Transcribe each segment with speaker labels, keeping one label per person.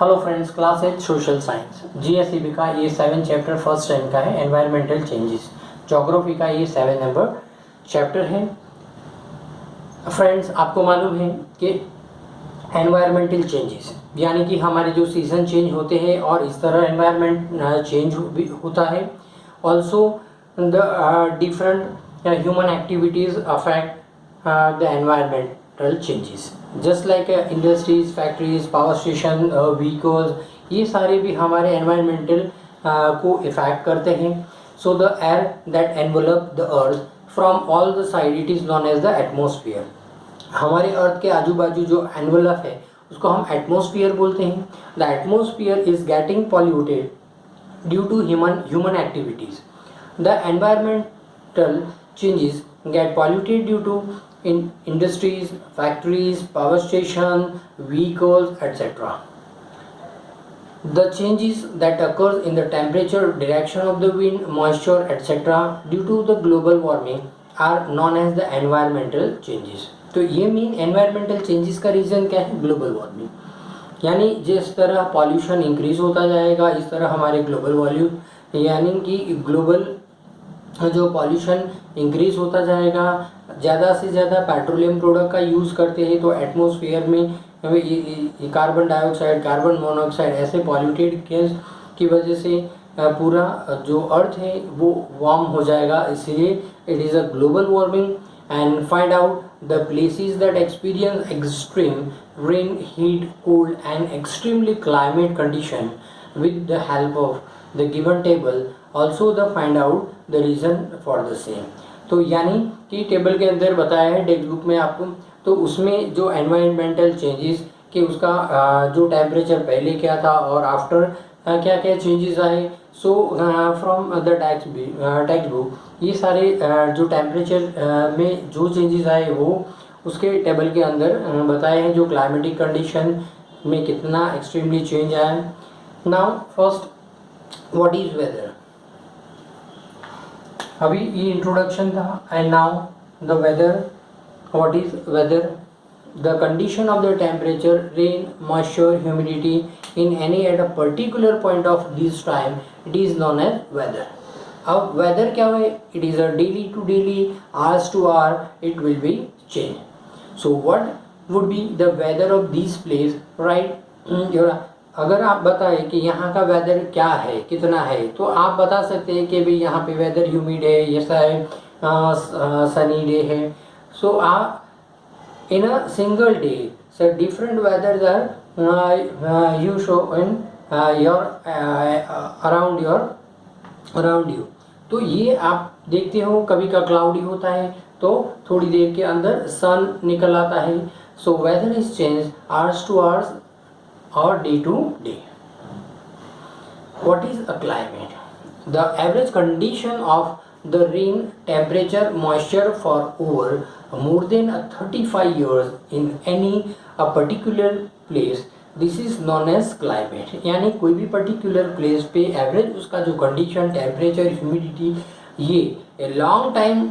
Speaker 1: Hello friends, class 8 social science GSEB का ये 7 chapter first time का है। Environmental changes. ज्योग्राफी का ये 7 नंबर चैप्टर है। फ्रेंड्स, आपको मालूम है कि एनवायरमेंटल चेंजेस यानी कि हमारे जो सीज़न चेंज होते हैं और इस तरह एनवायरमेंट चेंज भी होता है। Also the different human activities affect the environmental changes just like industries, factories, power station, vehicles, ये सारे भी हमारे environmental को इफेक्ट करते हैं। so the air that envelop the earth from all the side it is known as the atmosphere। हमारे अर्थ के आजू बाजू जो एनवलप है उसको हम एटमॉस्फेयर बोलते हैं। The atmosphere is getting polluted due to human activities। the environmental changes get polluted due to industries, factories, power station, vehicles, etc. The changes that occurs in the temperature, direction of the wind, moisture, etc. due to the global warming are known as the environmental changes। तो ये mean environmental changes का reason क्या है? Global warming. यानी जिस तरह pollution increase होता जाएगा इस तरह हमारे ग्लोबल वॉल्यूम यानी कि ग्लोबल जो पॉल्यूशन इंक्रीज होता जाएगा। ज़्यादा से ज़्यादा पेट्रोलियम प्रोडक्ट का यूज़ करते हैं तो एटमॉस्फेयर में कार्बन डाइऑक्साइड, कार्बन मोनोऑक्साइड ऐसे पॉल्यूटेड गैस की वजह से पूरा जो अर्थ है वो वार्म हो जाएगा। इसलिए it is a global warming. And find out the places that experience extreme rain, heat, cold and extremely climate condition with the help of the given table, also the find out the reason for the same। तो यानी कि table के अंदर बताया है text book में आपको, तो उसमें जो एनवायरमेंटल चेंजेस कि उसका जो टेम्परेचर पहले क्या था और आफ्टर क्या क्या चेंजेस आए। So from the text book ये सारे जो टेम्परेचर में जो चेंजेस आए वो उसके टेबल के अंदर बताए हैं। जो क्लाइमेटिक कंडीशन में कितना एक्सट्रीमली चेंज आया। Now first, what is weather? अभी ये इंट्रोडक्शन था and now the weather। what is weather? The condition of the temperature, rain, moisture, humidity in any at a particular point of this time it is known as weather। अब weather क्या है? It is a daily to daily, hours to hour it will be change। So what would be the weather of this place, right? अगर आप बताएं कि यहाँ का weather क्या है, कितना है, तो आप बता सकते हैं कि भाई यहाँ पे वेदर ह्यूमिड है, ऐसा है, सनी डे है। सो आप in a single day so different weathers are you show in your around you. तो ये आप देखते हो कभी का क्लाउडी होता है तो थोड़ी देर के अंदर सन निकल आता है। So whether is change hours two hours or day to day। What is a climate? The average condition of the rain, temperature, moisture for over more than 35 years in any a particular place, this is known as climate। यानी कोई भी particular place पे average उसका जो condition, temperature, humidity ये long time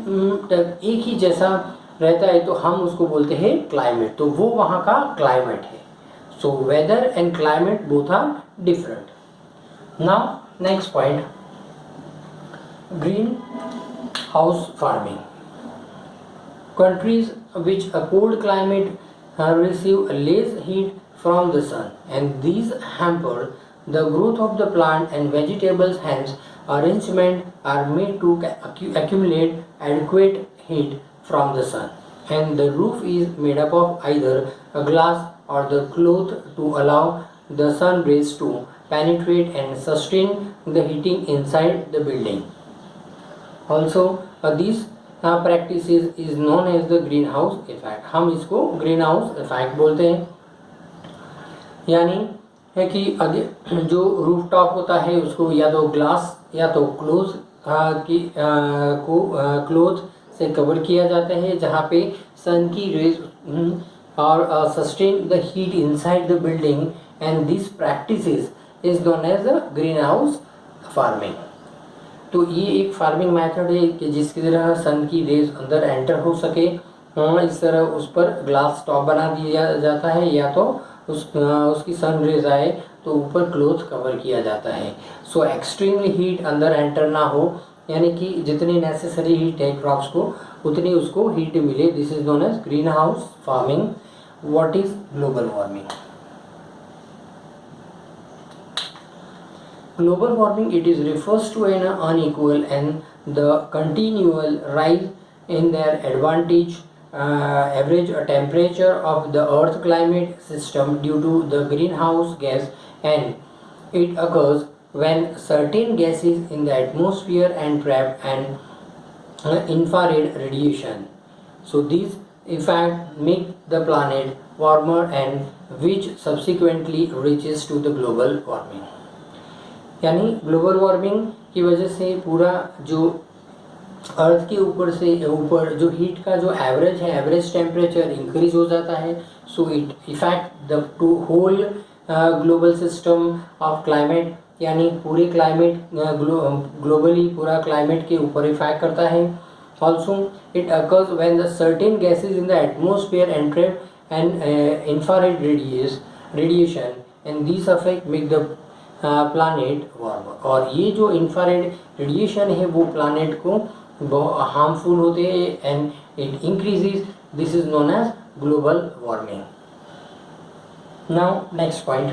Speaker 1: तक एक ही जैसा रहता है तो हम उसको बोलते हैं क्लाइमेट। तो वो वहाँ का क्लाइमेट है। So weather and climate both are different। Now next point, greenhouse farming। Countries which a cold climate receive less heat from the sun and these hamper the growth of the plant and vegetables, hence arrangements are made to accumulate adequate heat from the sun and the roof is made up of either a glass or the cloth to allow the sun rays to penetrate and sustain the heating inside the building। Also this practices is known as the greenhouse effect। हम इसको greenhouse effect बोलते हैं। यानी है कि जो rooftop होता है उसको या तो ग्लास या तो क्लोथ से कवर किया जाता है जहाँ पे सन की रेज और sustain the heat inside the building and this practices is known as the greenhouse farming। तो ये एक फार्मिंग मेथड है कि जिसकी तरह सन की रेज अंदर एंटर हो सके। इस तरह उस पर ग्लास टॉप बना दिया जाता है या तो उसकी सन रेज आए तो ऊपर क्लोथ कवर किया जाता है। सो एक्सट्रीमली हीट अंदर एंटर ना हो, यानी कि जितनी नेसेसरी हीट है क्रॉप्स को उतनी उसको हीट मिले। This is known as green house farming. What is global warming? Global warming, it is refers to an unequal and the continual rise in their average temperature of the earth climate system due to the greenhouse gas, and it occurs when certain gases in the atmosphere and trap and infrared radiation. So these effects make the planet warmer and which subsequently reaches to the global warming. यानी global warming की वजह से पूरा जो अर्थ के ऊपर से ऊपर जो हीट का जो एवरेज है, एवरेज टेम्परेचर इंक्रीज हो जाता है। So it effect the to whole global system of climate, यानी पूरे क्लाइमेट ग्लोबली पूरा क्लाइमेट के ऊपर इफेक्ट करता है। Also it occurs when the certain gases in the atmosphere enter and infrared radiation and this affect make the planet warmer. और ये जो इंफ्रारेड रेडिएशन है वो प्लानेट को हार्मफुल होते हैं and it increases. This is known as global warming. Now next point,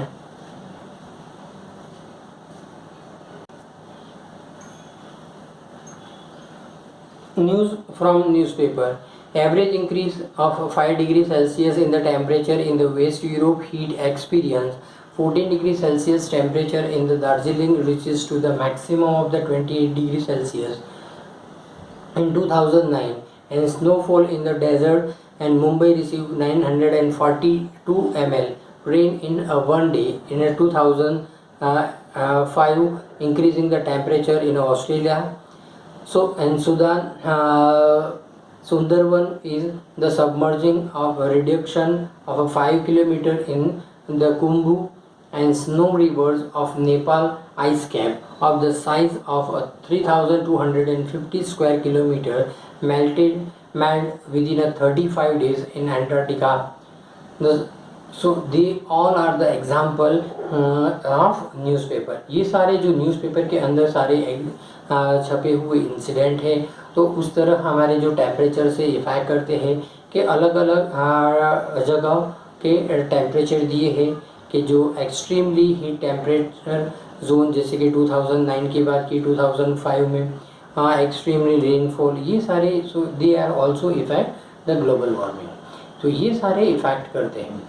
Speaker 1: news from newspaper. Average increase of 5 degrees Celsius in the temperature in the West Europe heat experience 14 degrees Celsius temperature in the Darjeeling reaches to the maximum of the 28 degrees Celsius in 2009, and snowfall in the desert and Mumbai received 942 ml rain in one day in 2005, increasing the temperature in Australia. So in Sudan, Sundarban is the submerging of a reduction of a 5 kilometer in the Khumbu, and snow rivers of Nepal ice cap of the size of a 3,250 square kilometer melt within a 35 days in Antarctica. So they all are the example of newspaper. ये सारे जो newspaper के अंदर सारे छपे हुए incident है, तो उस तरह हमारे जो टेम्परेचर से इफेक्ट करते हैं कि अलग अलग जगह के टेम्परेचर दिए हैं कि जो एक्सट्रीमली हीट टेम्परेचर जोन जैसे कि 2009 की बात की, 2005 में एक्सट्रीमली रेनफॉल, ये सारे so they are also effect the global warming. तो ये सारे इफेक्ट करते हैं।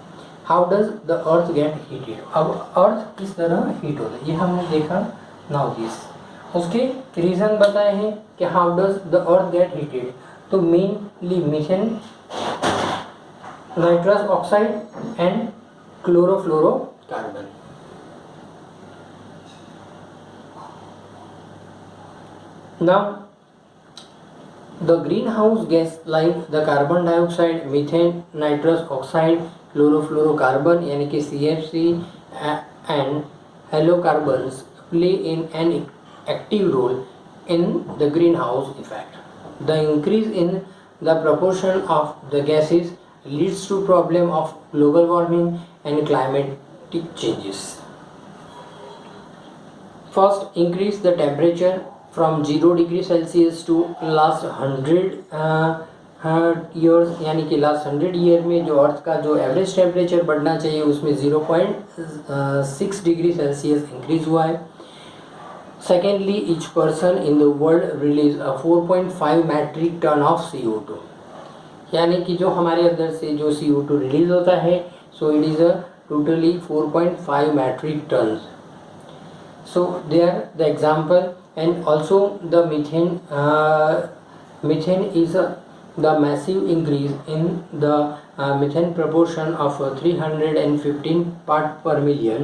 Speaker 1: How does the earth get heated? अब अर्थ किस तरह हीट होता है ये हमने देखा। नाउ दिस उसके रीज़न बताए हैं कि how does the earth get heated. तो mainly methane, nitrous oxide and chlorofluorocarbon. Now the greenhouse gas like the carbon dioxide, methane, nitrous oxide, chlorofluorocarbon यानी कि CFC and halocarbons play in an active role in the greenhouse effect. The increase in the proportion of the gases leads to problem of global warming and climatic changes. First, increase the temperature from 0 degree Celsius to last 100 years, यानी कि last 100 year में जो अर्थ का जो average temperature बढ़ना चाहिए उसमें 0.6 degree Celsius increase हुआ है। Secondly, each person in the world release 4.5 metric ton of CO2, यानी कि जो हमारे अंदर से जो CO2 रिलीज होता है so it is totally 4.5 metric ton. So they are the example, and also the methane is the massive increase in the methane proportion of 315 part per million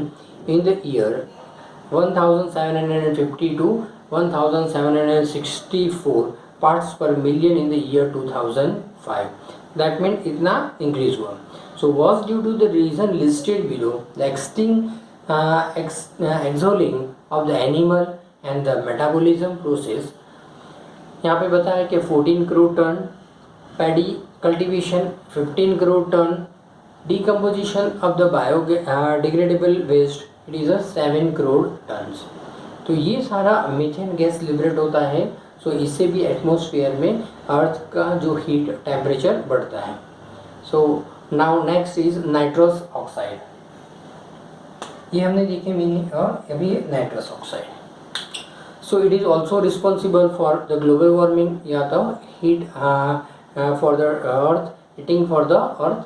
Speaker 1: in the year 1750 to 1764 parts per million in the year 2005. That means इतना increase हुआ. So was due to the reason listed below, the exhaling of the animal and the metabolism process। यहाँ पे बताया कि 14 crore ton, paddy cultivation 15 crore ton, Decomposition of the biodegradable waste, it is a 7 crore tons. तो ये सारा methane gas liberate होता है, सो इससे भी एटमॉस्फेयर में अर्थ का जो हीट टेम्परेचर बढ़ता है। So now next is nitrous oxide. ये हमने देखे मीनिंग, और अभी nitrous oxide. So it is also responsible for the global warming, या तो heat for the earth, heating for the earth.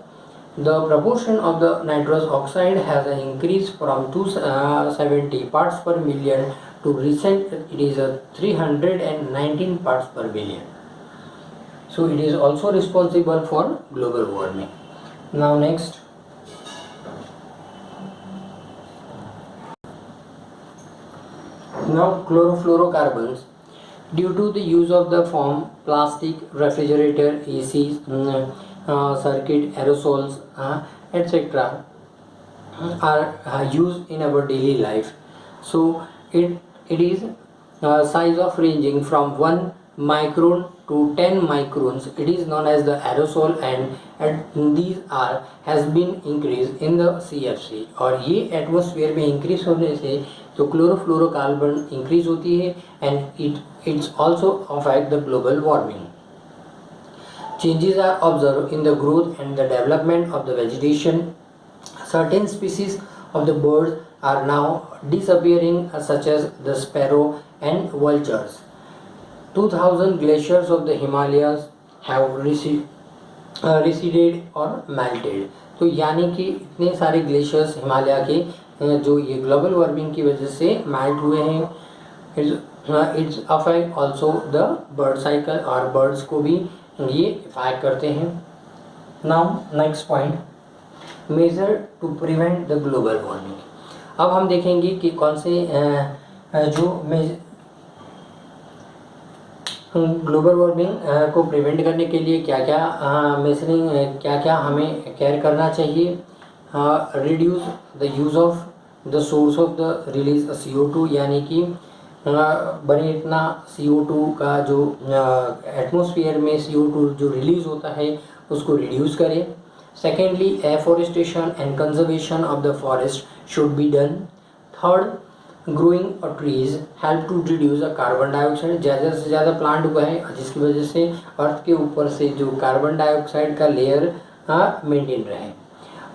Speaker 1: The proportion of the nitrous oxide has increased from 270 parts per million to recent it is 319 parts per billion. So it is also responsible for global warming. Now next, now chlorofluorocarbons. Due to the use of the foam, plastic, refrigerator, ACs, circuit, aerosols, etc. are used in our daily life. So it is size of ranging from 1 micron to 10 microns. It is known as the aerosol, and these has been increased in the CFC. और ये atmosphere में increase होने से तो chlorofluorocarbon increase होती है, and it's also affect the global warming. Changes are observed in the growth and the development of the vegetation. Certain species of the birds are now disappearing, such as the sparrow and vultures. 2000 glaciers of the Himalayas have receded or melted. तो यानी कि इतने सारे glaciers Himalaya के जो ये global warming की वजह से मेल्ट हुए हैं। It's affect also the bird cycle, और बर्ड्स को भी ये इफेक्ट करते हैं। Now next point, major to prevent the global warming. अब हम देखेंगे कि कौन से जो ग्लोबल वार्मिंग को प्रिवेंट करने के लिए क्या क्या मेजरिंग, क्या क्या हमें केयर करना चाहिए। Reduce the use of the source of the release CO2, यानी कि बने इतना CO2 का जो एटमॉस्फेयर में CO2 जो रिलीज़ होता है उसको रिड्यूस करें। Secondly, afforestation and conservation of the forest should be done. Third, growing और trees help to reduce carbon dioxide. ज़्यादा से ज़्यादा प्लांट उगाएं जिसकी वजह से अर्थ के ऊपर से जो कार्बन डाइऑक्साइड का लेयर मेंटेन रहे।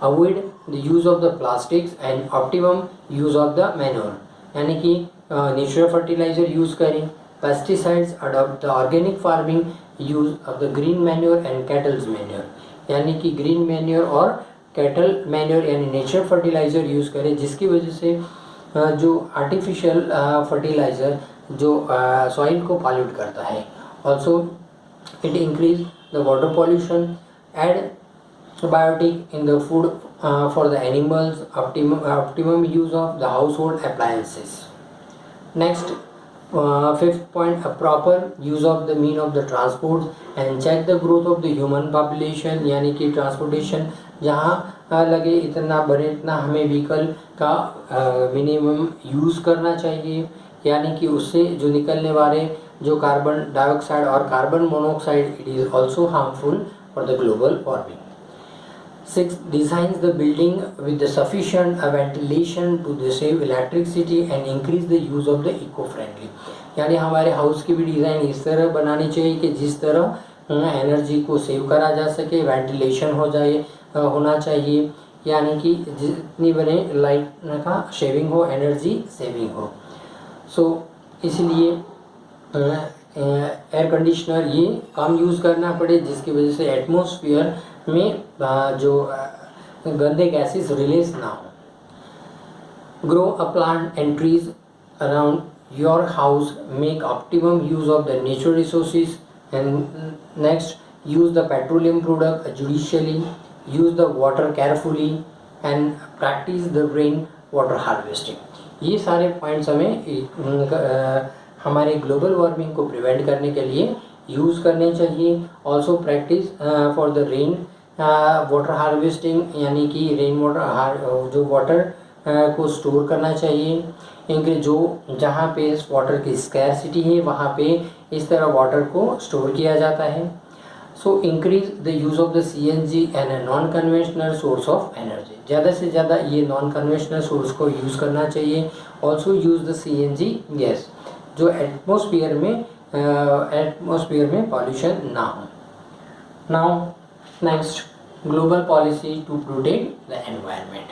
Speaker 1: Avoid the use of the plastics and optimum use of the manure, यानी कि नेचुरल फर्टिलाइजर यूज़ करें। Pesticides, adopt the organic farming, use of the green manure and kettles manure, यानी कि green manure और cattle manure यानी natural fertiliser use करें, जिसकी वजह से जो आर्टिफिशियल फर्टिलाइज़र जो सॉइल को पॉल्यूट करता है। Also it increase the water pollution, add biotic in the food for the animals, optimum use of the house hold appliances. Next, fifth point, proper use of the mean of the transport and check the growth of the human population, यानी कि transportation जहाँ लगे इतना बने इतना हमें vehicle का minimum use करना चाहिए, यानी कि उससे जो निकलने वाले जो कार्बन डाइऑक्साइड और carbon monoxide, it is also harmful for the global warming. 6. Designs the building with the sufficient ventilation to save electricity and increase the use of the eco-friendly, यानी हमारे हाउस की भी डिज़ाइन इस तरह बनानी चाहिए कि जिस तरह एनर्जी को सेव करा जा सके, वेंटिलेशन हो जाए होना चाहिए, यानी कि जितनी बने लाइट का शेविंग हो, एनर्जी सेविंग हो। सो इसलिए एयर कंडीशनर ये कम यूज़ करना पड़े, जिसकी वजह से एटमॉस्फेयर में जो गंदे गैसेस रिलीज ना हो। Grow a plant and trees around your house, make optimum use of the natural resources, and next, use the petroleum product judicially, use the water carefully, and practice the rain water harvesting. ये सारे points हमें हमारे global warming को prevent करने के लिए use करने चाहिए। Also practice for the rain water harvesting, यानी कि रेन वाटर जो वाटर को स्टोर करना चाहिए, क्योंकि जो जहाँ पे वाटर की स्कैरसिटी है वहाँ पे इस तरह वाटर को स्टोर किया जाता है। So increase the use of the CNG and a non conventional source of energy, ज़्यादा से ज़्यादा ये नॉन कन्वेंशनल सोर्स को यूज़ करना चाहिए। Also use the CNG gas जो एटमोसफियर में पॉल्यूशन ना हो। Now next, global policy to protect the environment.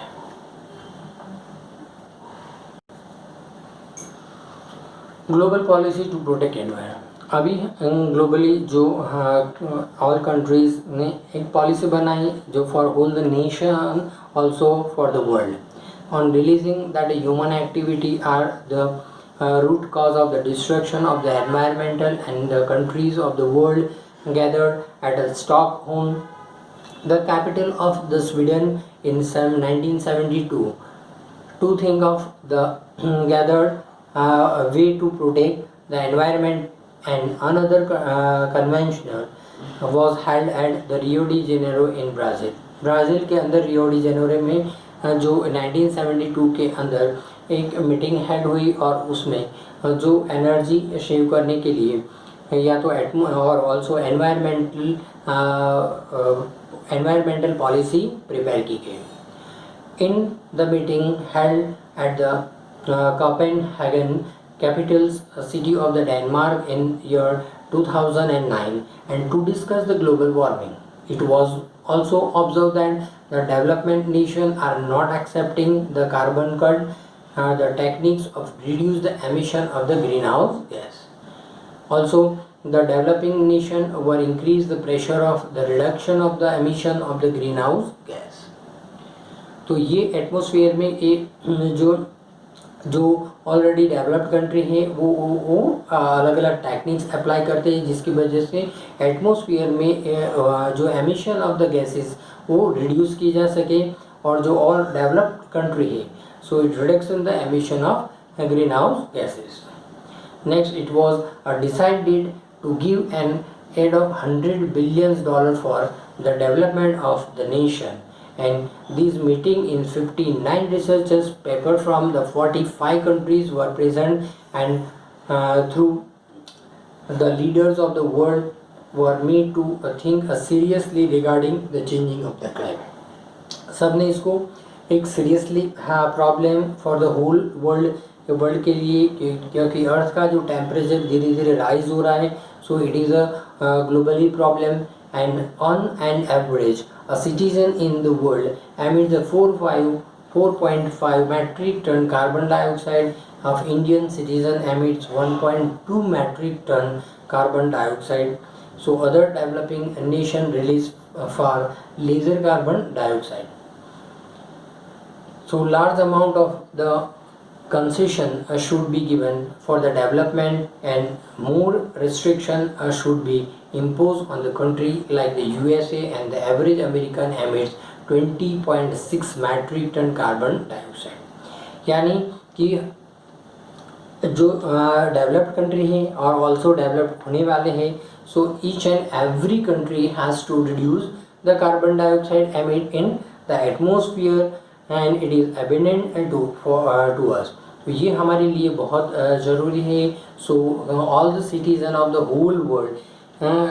Speaker 1: Global policy to protect environment, अभी ग्लोबली जो ऑल कंट्रीज ने एक पॉलिसी बनाई जो for whole the nation also for the world on releasing that human activity are the root cause of the destruction of the environmental, and the countries of the world gathered at Stockholm, the capital of the Sweden, in 1972 to think of the gathered way to protect the environment, and another convention was held at the Rio de Janeiro in Brazil. Brazil के अंदर Rio de Janeiro में जो 1972 के अंदर एक meeting head हुई और उसमें जो एनर्जी सेव करने के लिए या तो और ऑल्सो एनवायरमेंटल पॉलिसी प्रिपेयर की गई। In the meeting held at the Copenhagen capital city of the Denmark in year 2009, and to discuss the global warming. It was also observed that the development nations are not accepting the carbon cut, the techniques of reduce the emission of the greenhouse gas. Also, the developing nation were increase the pressure of the reduction of the emission of the greenhouse gas. तो ये atmosphere में एक जो already developed country है वो अलग अलग techniques apply करते हैं जिसकी वजह से एटमॉस्फेयर में जो एमिशन ऑफ द गैसेस वो रिड्यूस की जा सके, और जो और डेवलप्ड कंट्री है so it reduction the emission of green house gases. Next, it was decided to give an aid of $100 billion for the development of the nation, and this meeting in 59 researchers paper from the 45 countries were present, and through the leaders of the world were made to think seriously regarding the changing of the climate। सबने इसको एक seriously problem for the whole world के लिए, क्योंकि अर्थ का जो temperature धीरे धीरे राइज हो रहा है, so it is a globally problem, and on an average a citizen in the world emits the 4.5 metric ton carbon dioxide. Of Indian citizen emits 1.2 metric ton carbon dioxide. So other developing nation release far lesser carbon dioxide. So large amount of the concession should be given for the development, and more restriction should be imposed on the country like the USA, and the average American emits 20.6 metric ton carbon dioxide। यानी कि जो developed country है और also developed होने वाले हैं, so each and every country has to reduce the carbon dioxide emit in the atmosphere, and it is evident to us. तो ये हमारे लिए बहुत ज़रूरी है। So all the citizen of the whole world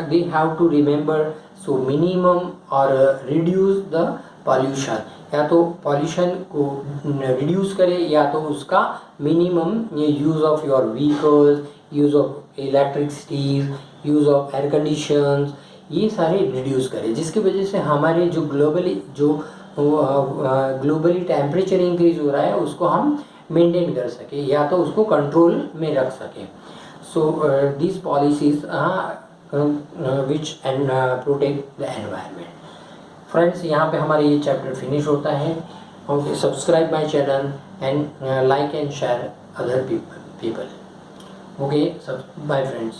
Speaker 1: they have to remember, so minimum और reduce the pollution, या तो पॉल्यूशन को रिड्यूस करे या तो उसका मिनिमम ये use of your vehicles, use of electricities, use of air conditions, ये सारे रिड्यूस करें, जिसकी वजह से हमारे जो ग्लोबली टेम्परेचर इंक्रीज हो रहा है उसको हम मेंटेन कर सके या तो उसको कंट्रोल में रख सके। So this policies which and protect the environment. Friends, यहाँ पे हमारे ये चैप्टर फिनिश होता है। Okay, subscribe my channel and like and share other people. Okay, bye friends.